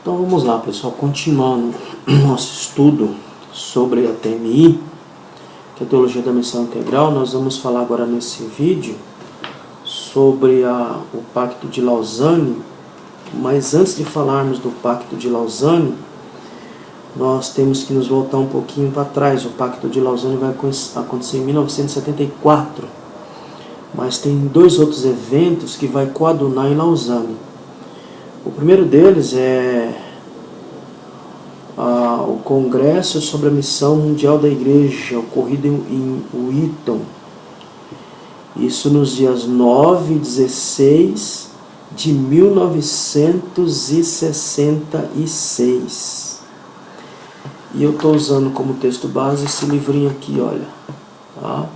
Então vamos lá, pessoal, continuando nosso estudo sobre a TMI, que é a Teologia da Missão Integral. Nós vamos falar agora nesse vídeo sobre o Pacto de Lausanne, mas antes de falarmos do Pacto de Lausanne, nós temos que nos voltar um pouquinho para trás. O Pacto de Lausanne vai acontecer em 1974, mas tem dois outros eventos que vai coadunar em Lausanne. O primeiro deles é o Congresso sobre a Missão Mundial da Igreja, ocorrido em Wheaton. Isso nos dias 9 e 16 de 1966. E eu estou usando como texto base esse livrinho aqui, olha. Tá?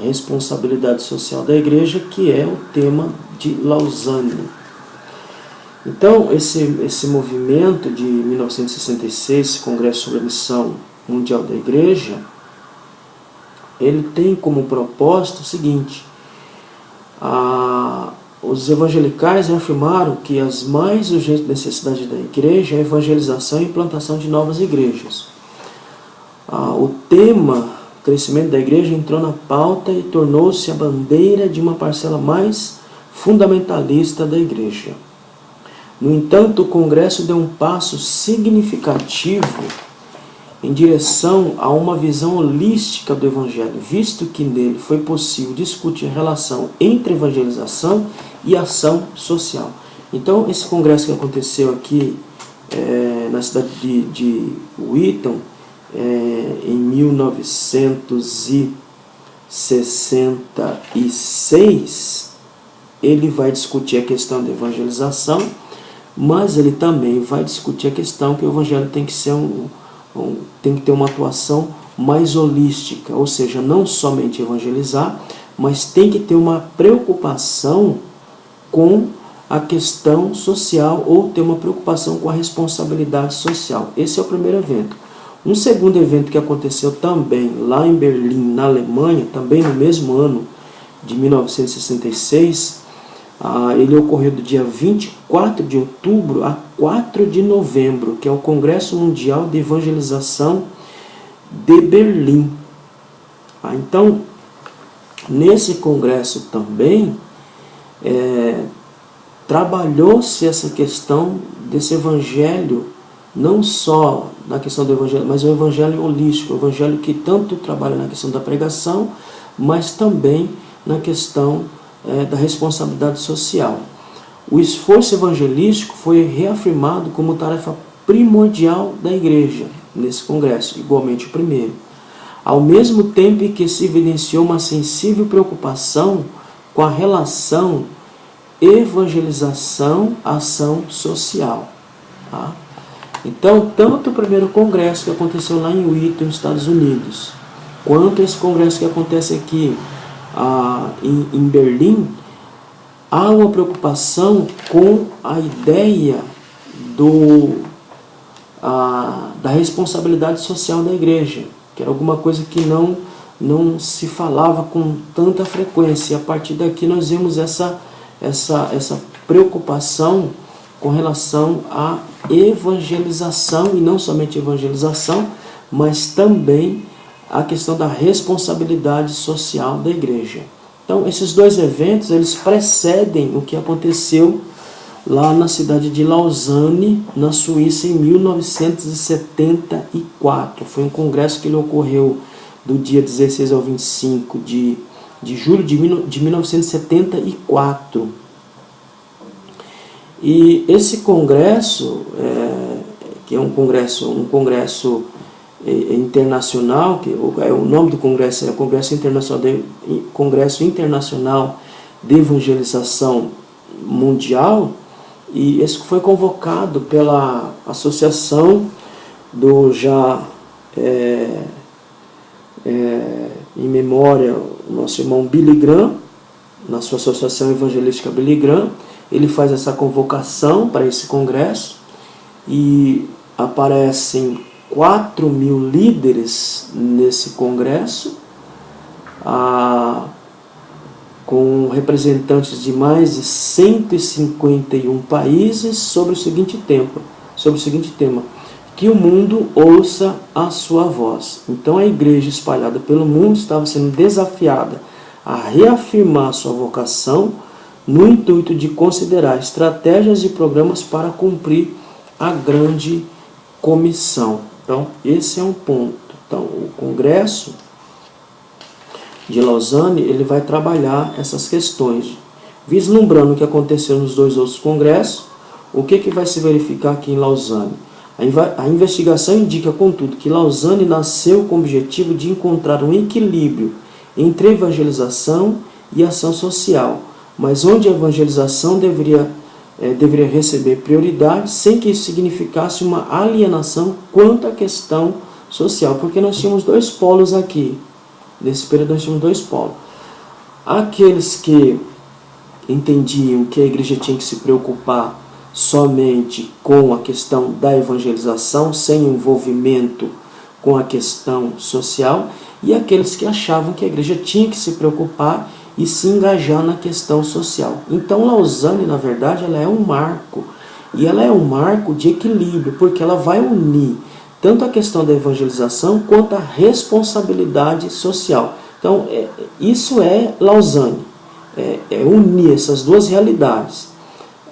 Responsabilidade Social da Igreja, que é o tema de Lausanne. Então, esse movimento de 1966, esse Congresso sobre a Missão Mundial da Igreja, ele tem como propósito o seguinte: os evangelicais afirmaram que as mais urgentes necessidades da igreja é a evangelização e implantação de novas igrejas. O tema crescimento da igreja entrou na pauta e tornou-se a bandeira de uma parcela mais fundamentalista da igreja. No entanto, o Congresso deu um passo significativo em direção a uma visão holística do Evangelho, visto que nele foi possível discutir a relação entre evangelização e ação social. Então, esse congresso que aconteceu aqui na cidade de Wheaton, em 1966, ele vai discutir a questão da evangelização, mas ele também vai discutir a questão que o Evangelho tem que ser tem que ter uma atuação mais holística, ou seja, não somente evangelizar, mas tem que ter uma preocupação com a questão social ou ter uma preocupação com a responsabilidade social. Esse é o primeiro evento. Um segundo evento que aconteceu também lá em Berlim, na Alemanha, também no mesmo ano de 1966, ele ocorreu do dia 24 de outubro a 4 de novembro, que é o Congresso Mundial de Evangelização de Berlim. Então, nesse congresso também, trabalhou-se essa questão desse evangelho, não só na questão do evangelho, mas o evangelho holístico, o evangelho que tanto trabalha na questão da pregação, mas também na questão da responsabilidade social. O esforço evangelístico foi reafirmado como tarefa primordial da igreja nesse congresso, igualmente o primeiro, ao mesmo tempo em que se evidenciou uma sensível preocupação com a relação evangelização-ação social. Tá? Então, tanto o primeiro congresso que aconteceu lá em Wheaton, Estados Unidos, quanto esse congresso que acontece aqui em Berlim, há uma preocupação com a ideia da responsabilidade social da igreja, que era alguma coisa que não se falava com tanta frequência. E a partir daqui nós vimos essa preocupação com relação à evangelização, e não somente evangelização, mas também a questão da responsabilidade social da igreja. Então, esses dois eventos, eles precedem o que aconteceu lá na cidade de Lausanne, na Suíça, em 1974. Foi um congresso que ele ocorreu do dia 16 ao 25 de julho de 1974. E esse congresso, que é um congresso internacional, o nome do congresso é Congresso Internacional de Evangelização Mundial, e esse foi convocado pela associação do em memória, o nosso irmão Billy Graham, na sua associação evangelística Billy Graham. Ele faz essa convocação para esse congresso e aparecem 4.000 líderes nesse congresso, com representantes de mais de 151 países sobre o seguinte sobre o seguinte tema: que o mundo ouça a sua voz. Então a igreja espalhada pelo mundo estava sendo desafiada a reafirmar sua vocação no intuito de considerar estratégias e programas para cumprir a grande comissão. Então esse é um ponto. Então o Congresso de Lausanne, ele vai trabalhar essas questões, vislumbrando o que aconteceu nos dois outros congressos. O que vai se verificar aqui em Lausanne? A investigação indica, contudo, que Lausanne nasceu com o objetivo de encontrar um equilíbrio entre evangelização e ação social, mas onde a evangelização deveria receber prioridade, sem que isso significasse uma alienação quanto à questão social, porque nós tínhamos dois polos aqui. Nesse período nós tínhamos dois polos. Aqueles que entendiam que a igreja tinha que se preocupar somente com a questão da evangelização, sem envolvimento com a questão social, e aqueles que achavam que a igreja tinha que se preocupar e se engajar na questão social. Então Lausanne, na verdade, ela é um marco, e ela é um marco de equilíbrio, porque ela vai unir tanto a questão da evangelização quanto a responsabilidade social. Então, isso é Lausanne, é unir essas duas realidades,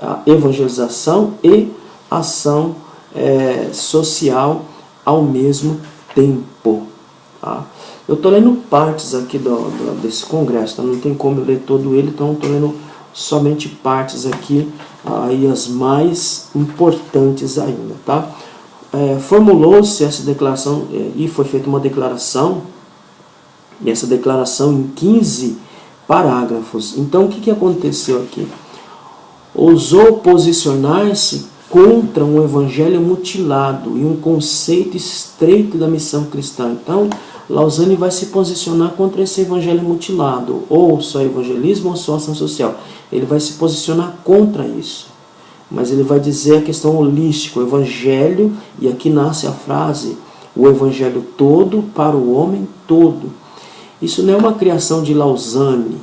a evangelização e ação social ao mesmo tempo. Tá? Eu estou lendo partes aqui desse congresso, tá? Não tem como eu ler todo ele, então estou lendo somente partes aqui, aí as mais importantes ainda. Tá? Formulou-se essa declaração e foi feita uma declaração, e essa declaração em 15 parágrafos. Então o que aconteceu aqui? Ousou posicionar-se contra um evangelho mutilado e um conceito estreito da missão cristã. Então, Lausanne vai se posicionar contra esse evangelho mutilado, ou só evangelismo ou só ação social. Ele vai se posicionar contra isso. Mas ele vai dizer a questão holística, o evangelho, e aqui nasce a frase, o evangelho todo para o homem todo. Isso não é uma criação de Lausanne.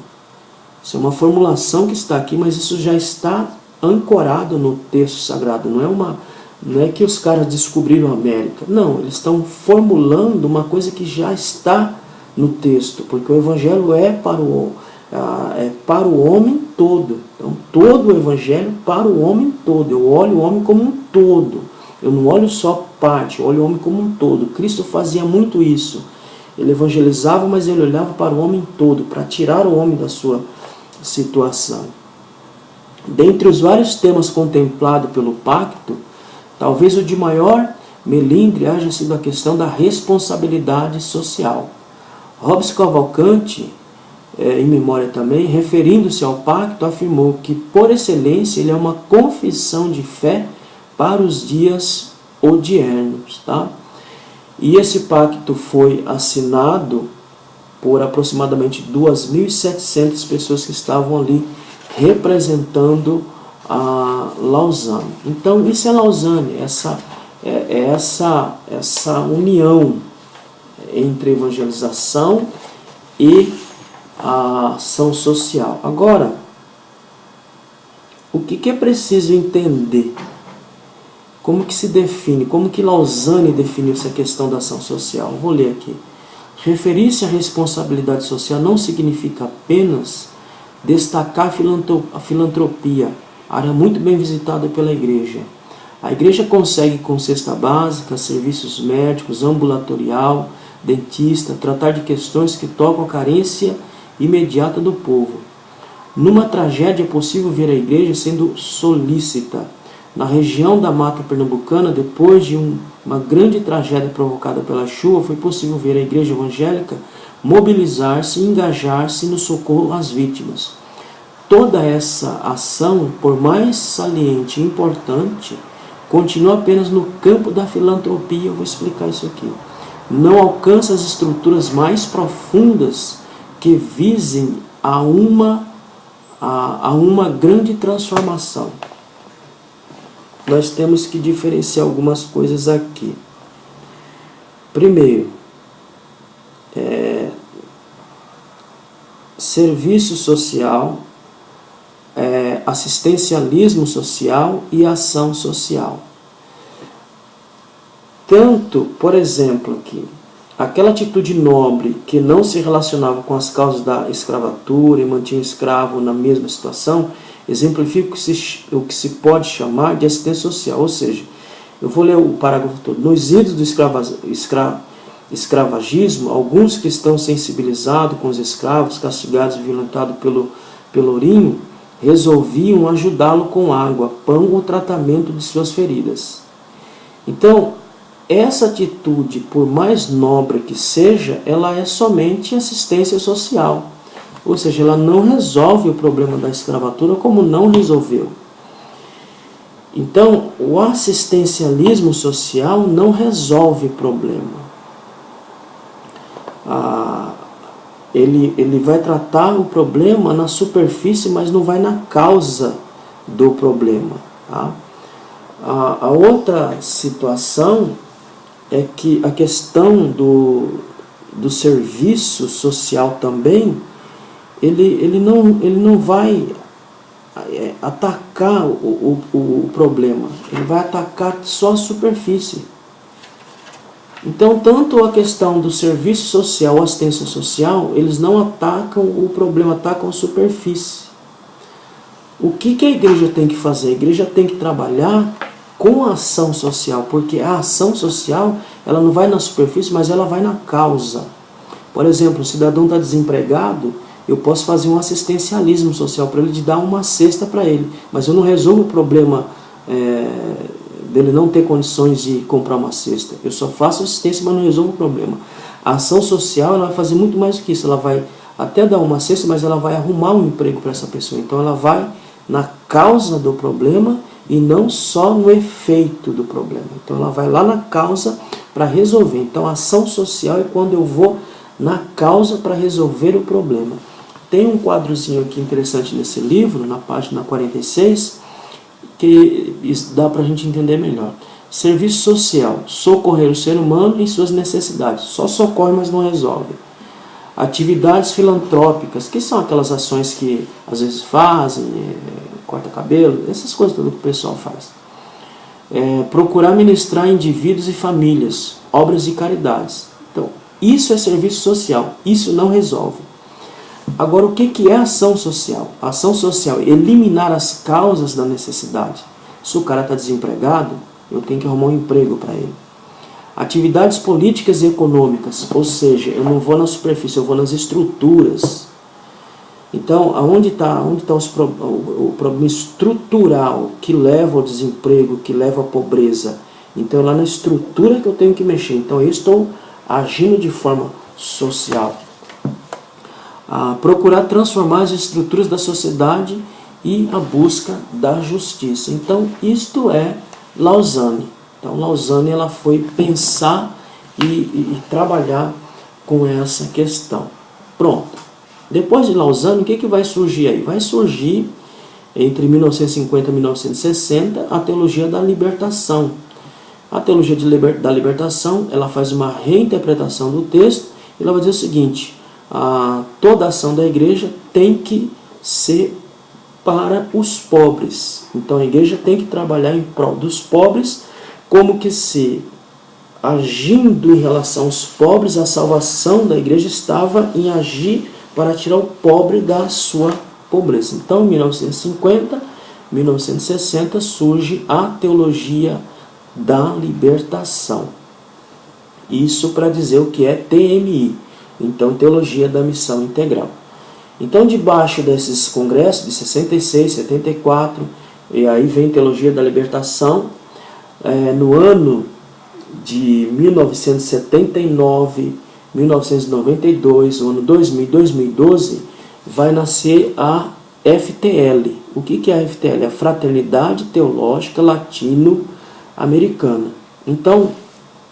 Isso é uma formulação que está aqui, mas isso já está ancorado no texto sagrado. Não é que os caras descobriram a América. Não, eles estão formulando uma coisa que já está no texto, porque o evangelho é para o homem todo. Então, todo o evangelho para o homem todo. Eu olho o homem como um todo. Eu não olho só parte, eu olho o homem como um todo. Cristo fazia muito isso. Ele evangelizava, mas ele olhava para o homem todo, para tirar o homem da sua situação. Dentre os vários temas contemplados pelo pacto, talvez o de maior melindre haja sido a questão da responsabilidade social. Robson Cavalcante, em memória também, referindo-se ao pacto, afirmou que, por excelência, ele é uma confissão de fé para os dias odiernos. Tá? E esse pacto foi assinado por aproximadamente 2.700 pessoas que estavam ali representando a Lausanne. Então, isso é Lausanne, essa união entre evangelização e a ação social. Agora, o que é preciso entender? Como que se define? Como que Lausanne definiu essa questão da ação social? Vou ler aqui. Referir-se à responsabilidade social não significa apenas destacar a filantropia, área muito bem visitada pela igreja. A igreja consegue, com cesta básica, serviços médicos, ambulatorial, dentista, tratar de questões que tocam a carência imediata do povo. Numa tragédia é possível ver a igreja sendo solícita. Na região da Mata Pernambucana, depois de uma grande tragédia provocada pela chuva, foi possível ver a igreja evangélica mobilizar-se e engajar-se no socorro às vítimas. Toda essa ação, por mais saliente e importante, continua apenas no campo da filantropia. Eu vou explicar isso aqui. Não alcança as estruturas mais profundas que visem a uma grande transformação. Nós temos que diferenciar algumas coisas aqui. Primeiro, serviço social, assistencialismo social e ação social. tanto, por exemplo, que aquela atitude nobre que não se relacionava com as causas da escravatura e mantinha o escravo na mesma situação, exemplifica o que se pode chamar de assistência social. Ou seja, eu vou ler o parágrafo todo. Nos idos do escravagismo, alguns que estão sensibilizados com os escravos, castigados e violentados pelo pelourinho, resolviam ajudá-lo com água, pão ou tratamento de suas feridas. Então, essa atitude, por mais nobre que seja, ela é somente assistência social. Ou seja, ela não resolve o problema da escravatura como não resolveu. Então, o assistencialismo social não resolve o problema. Ele vai tratar o problema na superfície, mas não vai na causa do problema. Tá? A outra situação é que a questão do serviço social também, ele não vai atacar o problema, ele vai atacar só a superfície. Então, tanto a questão do serviço social, assistência social, eles não atacam o problema, atacam a superfície. O que a igreja tem que fazer? A igreja tem que trabalhar com a ação social, porque a ação social, ela não vai na superfície, mas ela vai na causa. Por exemplo, o cidadão está desempregado, eu posso fazer um assistencialismo social para ele, de dar uma cesta para ele, mas eu não resolvo o problema dele não ter condições de comprar uma cesta. Eu só faço assistência, mas não resolvo o problema. A ação social, ela vai fazer muito mais do que isso. Ela vai até dar uma cesta, mas ela vai arrumar um emprego para essa pessoa. Então ela vai na causa do problema e não só no efeito do problema. Então ela vai lá na causa para resolver. Então a ação social é quando eu vou na causa para resolver o problema. Tem um quadrozinho aqui interessante nesse livro, na página 46, que dá para a gente entender melhor. Serviço social, socorrer o ser humano em suas necessidades. Só socorre, mas não resolve. Atividades filantrópicas, que são aquelas ações que às vezes fazem, corta cabelo, essas coisas tudo que o pessoal faz. Procurar ministrar indivíduos e famílias, obras de caridades. Então, isso é serviço social, isso não resolve. Agora, o que é ação social? A ação social é eliminar as causas da necessidade. Se o cara está desempregado, eu tenho que arrumar um emprego para ele. Atividades políticas e econômicas, ou seja, eu não vou na superfície, eu vou nas estruturas. Então, onde está o problema estrutural que leva ao desemprego, que leva à pobreza? Então, é lá na estrutura que eu tenho que mexer. Então, eu estou agindo de forma social. Procurar transformar as estruturas da sociedade e a busca da justiça. Então, isto é Lausanne. Então, Lausanne ela foi pensar e trabalhar com essa questão. Pronto. Depois de Lausanne, o que vai surgir aí? Vai surgir, entre 1950 e 1960, a teologia da libertação. A teologia da libertação, ela faz uma reinterpretação do texto e ela vai dizer o seguinte: toda ação da igreja tem que ser para os pobres. Então a igreja tem que trabalhar em prol dos pobres, como que se agindo em relação aos pobres, a salvação da igreja estava em agir para tirar o pobre da sua pobreza. Então, em 1950, 1960, surge a teologia da libertação. Isso para dizer o que é TMI. Então, Teologia da Missão Integral. Então, debaixo desses congressos de 66, 74, e aí vem Teologia da Libertação, no ano de 1979, 1992, o ano 2000, 2012, vai nascer a FTL. O que é a FTL? A Fraternidade Teológica Latino-Americana. Então,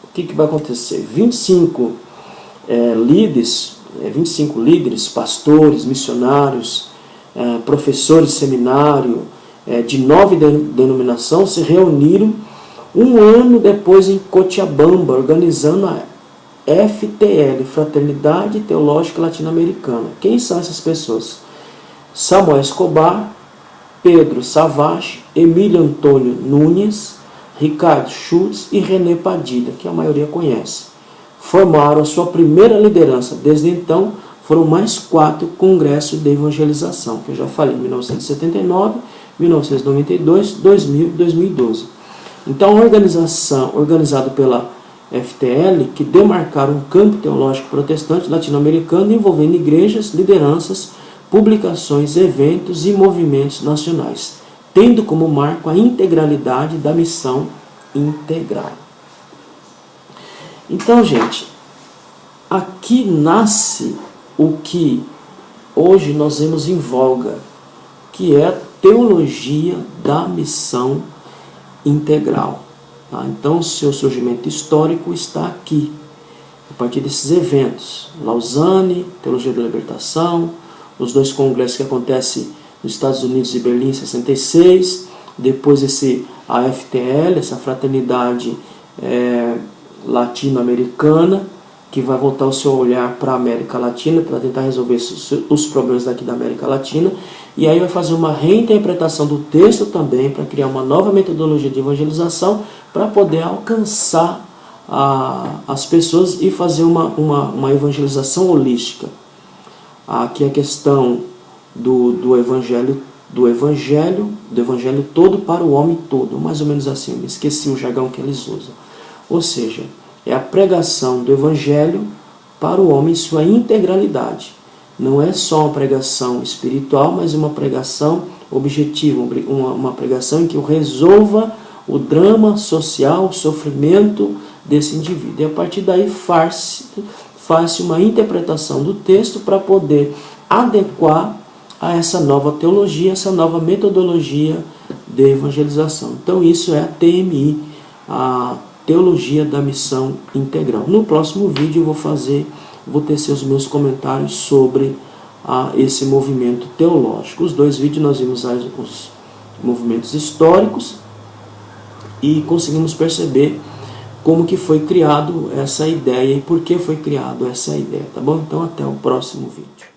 o que vai acontecer? 25 líderes, pastores, missionários, professores de seminário, de 9 denominações, se reuniram um ano depois em Cochabamba, organizando a FTL, Fraternidade Teológica Latino-Americana. Quem são essas pessoas? Samuel Escobar, Pedro Savage, Emílio Antônio Nunes, Ricardo Schultz e René Padilha, que a maioria conhece. Formaram a sua primeira liderança. Desde então, foram mais 4 congressos de evangelização, que eu já falei, 1979, 1992, 2000 e 2012. Então, a organização, organizada pela FTL, que demarcaram um campo teológico protestante latino-americano envolvendo igrejas, lideranças, publicações, eventos e movimentos nacionais, tendo como marco a integralidade da missão integral. Então, gente, aqui nasce o que hoje nós vemos em voga, que é a teologia da missão integral. Tá? Então, o seu surgimento histórico está aqui, a partir desses eventos. Lausanne, Teologia da Libertação, os 2 congressos que acontecem nos Estados Unidos e Berlim em 66, depois a FTL, essa fraternidade latino-americana, que vai voltar o seu olhar para a América Latina, para tentar resolver os problemas daqui da América Latina, e aí vai fazer uma reinterpretação do texto também, para criar uma nova metodologia de evangelização, para poder alcançar as pessoas e fazer uma evangelização holística. Aqui a questão do evangelho todo para o homem todo, mais ou menos assim, eu esqueci o jargão que eles usam. Ou seja, é a pregação do evangelho para o homem em sua integralidade. Não é só uma pregação espiritual, mas uma pregação objetiva, uma pregação em que eu resolva o drama social, o sofrimento desse indivíduo. E a partir daí faz-se uma interpretação do texto para poder adequar a essa nova teologia, essa nova metodologia de evangelização. Então isso é a TMI, a Teologia da Missão Integral. No próximo vídeo eu vou tecer os meus comentários sobre esse movimento teológico. Os 2 vídeos nós vimos os movimentos históricos e conseguimos perceber como que foi criado essa ideia e por que foi criado essa ideia, tá bom? Então até o próximo vídeo.